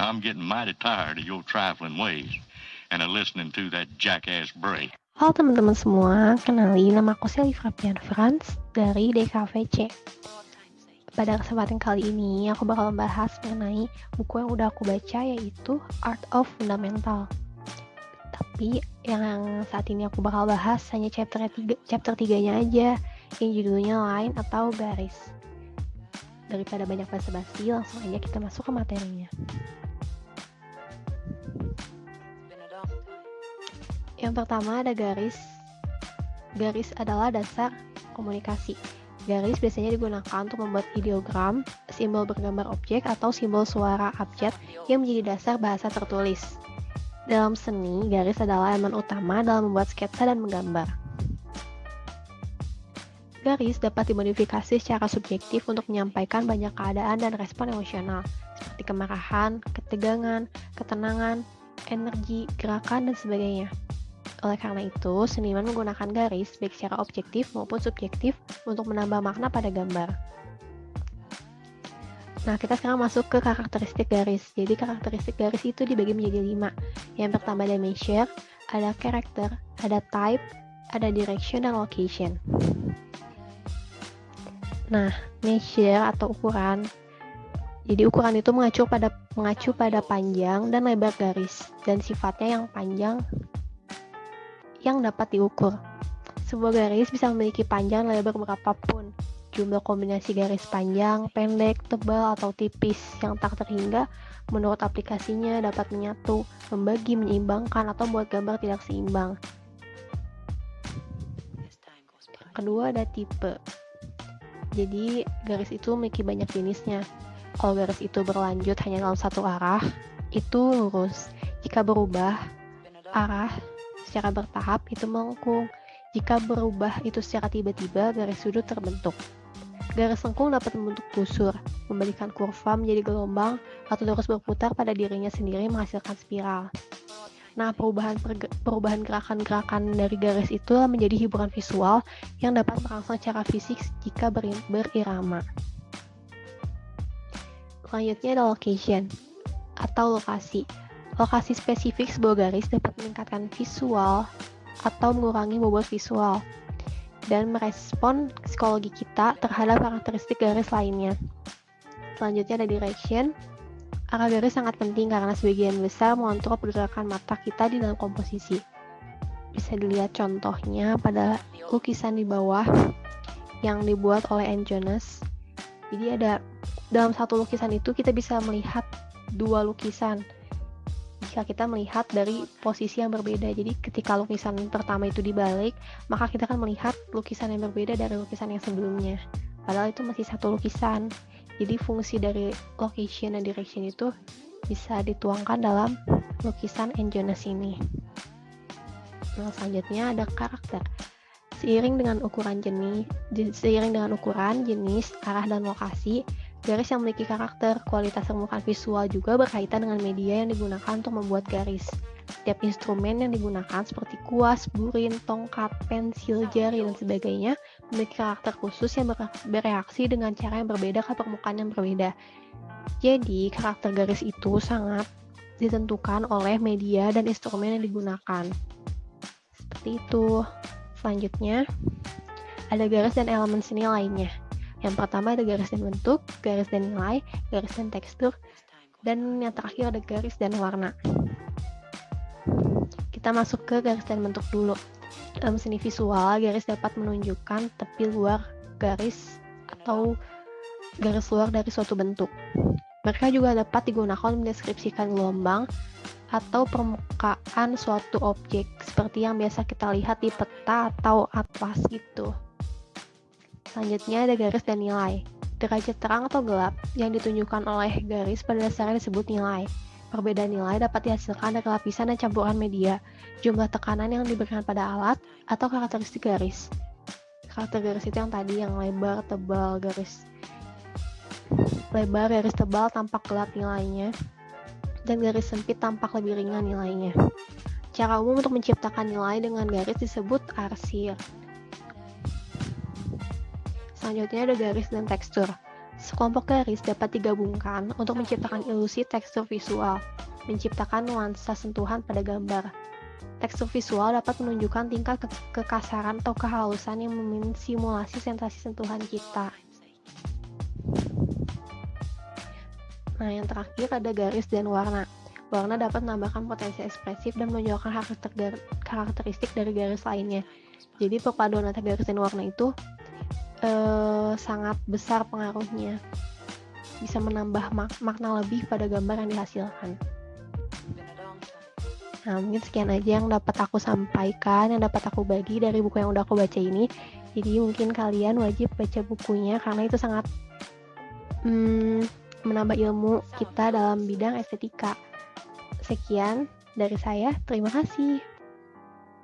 Now I'm getting mighty tired of your trifling ways and of listening to that jackass Bray. Halo teman-teman semua, kenalin nama aku Sally Fabian Franz dari DKVC. Pada kesempatan kali ini, aku bakal membahas mengenai buku yang udah aku baca, yaitu Art of Fundamental. Tapi yang saat ini aku bakal bahas hanya chapter 3-nya aja, yang judulnya Line atau Garis. Daripada banyak basa-basi, langsung aja kita masuk ke materinya. Yang pertama ada garis. Garis adalah dasar komunikasi. Garis biasanya digunakan untuk membuat ideogram, simbol bergambar objek, atau simbol suara abjad yang menjadi dasar bahasa tertulis. Dalam seni, garis adalah elemen utama dalam membuat sketsa dan menggambar. Garis dapat dimodifikasi secara subjektif untuk menyampaikan banyak keadaan dan respon emosional, seperti kemarahan, ketegangan, ketenangan, energi, gerakan, dan sebagainya. Oleh karena itu, seniman menggunakan garis baik secara objektif maupun subjektif untuk menambah makna pada gambar. Nah, kita sekarang masuk ke karakteristik garis. Jadi, karakteristik garis itu dibagi menjadi 5. Yang pertama ada measure, ada character, ada type, ada direction, dan location. Nah, measure atau ukuran. Jadi, ukuran itu mengacu pada panjang dan lebar garis, dan sifatnya yang panjang yang dapat diukur. Sebuah garis bisa memiliki panjang dan lebar berapapun. Jumlah kombinasi garis panjang, pendek, tebal, atau tipis yang tak terhingga menurut aplikasinya dapat menyatu, membagi, menyeimbangkan, atau membuat gambar tidak seimbang. Kedua ada tipe. Jadi garis itu memiliki banyak jenisnya. Kalau garis itu berlanjut hanya dalam satu arah, itu lurus. Jika berubah arah secara bertahap, itu melengkung. Jika berubah itu secara tiba-tiba, garis sudut terbentuk. Garis lengkung dapat membentuk busur, membalikan kurva menjadi gelombang, atau terus berputar pada dirinya sendiri menghasilkan spiral. Nah, perubahan gerakan-gerakan dari garis itu menjadi hiburan visual yang dapat merangsang secara fisik jika berirama. Selanjutnya ada location atau lokasi. Lokasi spesifik sebuah garis dapat meningkatkan visual atau mengurangi bobot visual dan merespon psikologi kita terhadap karakteristik garis lainnya. Selanjutnya ada direction. Arah garis sangat penting karena sebagian besar mengontrol pergerakan mata kita di dalam komposisi. Bisa dilihat contohnya pada lukisan di bawah yang dibuat oleh Ann Jones. Jadi dalam satu lukisan itu kita bisa melihat dua lukisan jika kita melihat dari posisi yang berbeda. Jadi ketika lukisan pertama itu dibalik, maka kita akan melihat lukisan yang berbeda dari lukisan yang sebelumnya. Padahal itu masih satu lukisan. Jadi fungsi dari location dan direction itu bisa dituangkan dalam lukisan Ann Jones ini. Nah, selanjutnya ada karakter. Seiring dengan ukuran, jenis, arah, dan lokasi, garis yang memiliki karakter, kualitas permukaan visual juga berkaitan dengan media yang digunakan untuk membuat garis. Setiap instrumen yang digunakan seperti kuas, burin, tongkat, pensil, jari, dan sebagainya memiliki karakter khusus yang bereaksi dengan cara yang berbeda ke permukaan yang berbeda. Jadi, karakter garis itu sangat ditentukan oleh media dan instrumen yang digunakan. Seperti itu. Selanjutnya, ada garis dan elemen seni lainnya. Yang pertama ada garis dan bentuk, garis dan nilai, garis dan tekstur, dan yang terakhir ada garis dan warna. Kita masuk ke garis dan bentuk dulu. Dalam seni visual, garis dapat menunjukkan tepi luar garis atau garis luar dari suatu bentuk. Mereka juga dapat digunakan untuk mendeskripsikan gelombang atau permukaan suatu objek, seperti yang biasa kita lihat di peta atau atlas gitu. Selanjutnya ada garis dan nilai. Derajat terang atau gelap yang ditunjukkan oleh garis pada dasarnya disebut nilai. Perbedaan nilai dapat dihasilkan dari lapisan dan campuran media, jumlah tekanan yang diberikan pada alat, atau karakteristik garis. Karakter garis itu yang tadi, yang lebar, tebal, garis tebal tampak gelap nilainya, dan garis sempit tampak lebih ringan nilainya. Cara umum untuk menciptakan nilai dengan garis disebut arsir. Selanjutnya ada garis dan tekstur. Sekelompok garis dapat digabungkan untuk menciptakan ilusi tekstur visual, menciptakan nuansa sentuhan pada gambar. Tekstur visual dapat menunjukkan tingkat kekasaran atau kehalusan yang mensimulasi sensasi sentuhan kita. Nah, yang terakhir ada garis dan warna. Warna dapat menambahkan potensi ekspresif dan menunjukkan karakteristik dari garis lainnya. Jadi perpaduan antara garis dan warna itu sangat besar pengaruhnya. Bisa menambah makna lebih pada gambar yang dihasilkan. Nah, mungkin sekian aja yang dapat aku sampaikan, yang dapat aku bagi dari buku yang udah aku baca ini. Jadi mungkin kalian wajib baca bukunya karena itu sangat menambah ilmu kita dalam bidang estetika. Sekian dari saya, terima kasih.